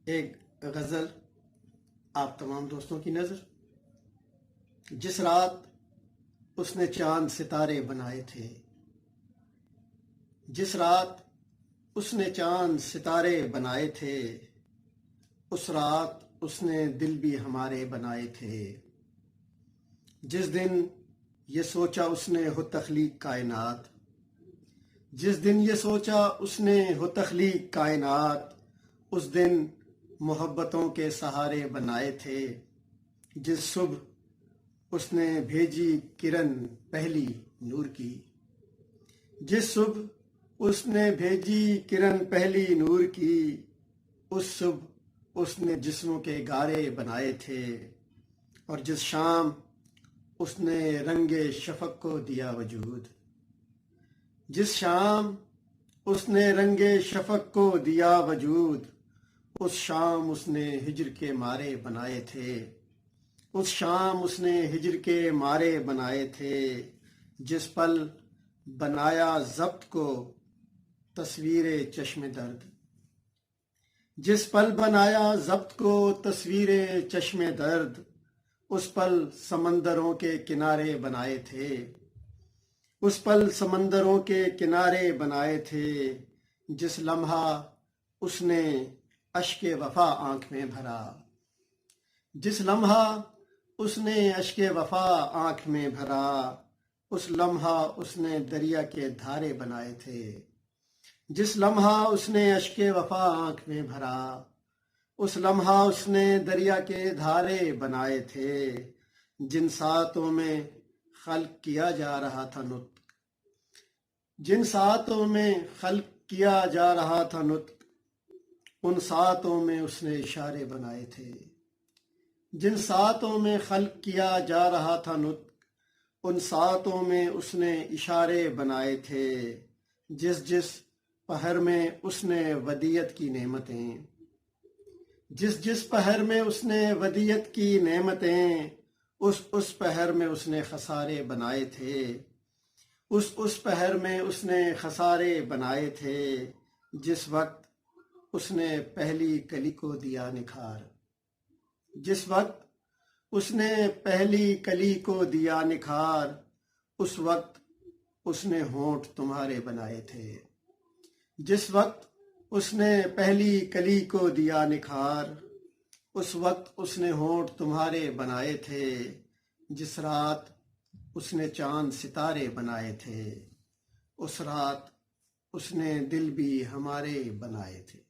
ایک غزل آپ تمام دوستوں کی نظر۔ جس رات اس نے چاند ستارے بنائے تھے، جس رات اس نے چاند ستارے بنائے تھے، اس رات اس نے دل بھی ہمارے بنائے تھے۔ جس دن یہ سوچا اس نے ہو تخلیق کائنات، جس دن یہ سوچا اس نے ہو تخلیق کائنات، اس دن محبتوں کے سہارے بنائے تھے۔ جس صبح اس نے بھیجی کرن پہلی نور کی، جس صبح اس نے بھیجی کرن پہلی نور کی، اس صبح اس نے جسموں کے گارے بنائے تھے۔ اور جس شام اس نے رنگ شفق کو دیا وجود، جس شام اس نے رنگ شفق کو دیا وجود، اس شام اس نے ہجر کے مارے بنائے تھے۔ اس شام اس نے ہجر کے مارے بنائے تھے۔ جس پل بنایا ضبط کو تصویر چشم درد، جس پل بنایا ضبط کو تصویر چشم درد، اس پل سمندروں کے کنارے بنائے تھے۔ اس پل سمندروں کے کنارے بنائے تھے۔ جس لمحہ اس نے اشک وفا آنکھ میں بھرا، جس لمحہ اس نے اشک وفا آنکھ میں بھرا، اس لمحہ اس نے دریا کے دھارے بنائے تھے۔ جس لمحہ اس نے اشک وفا آنکھ میں بھرا، اس لمحہ اس نے دریا کے دھارے بنائے تھے۔ جن ساعتوں میں خلق کیا جا رہا تھا نطق، جن ساعتوں میں خلق کیا جا رہا تھا نطق، ان ساعتوں میں اس نے اشارے بنائے تھے۔ جن ساعتوں میں خلق کیا جا رہا تھا نطق، ان ساعتوں میں اس نے اشارے بنائے تھے۔ جس جس پہر میں اس نے ودیعت کی نعمتیں، جس جس پہر میں اس نے ودیعت کی نعمتیں، اس پہر میں اس نے خسارے بنائے تھے۔ اس پہر میں اس نے خسارے بنائے تھے۔ جس وقت اس نے پہلی کلی کو دیا نکھار، جس وقت اس نے پہلی کلی کو دیا نکھار، اس وقت اس نے ہونٹ تمہارے بنائے تھے۔ جس وقت اس نے پہلی کلی کو دیا نکھار، اس وقت اس نے ہونٹ تمہارے بنائے تھے۔ جس رات اس نے چاند ستارے بنائے تھے، اس رات اس نے دل بھی ہمارے بنائے تھے۔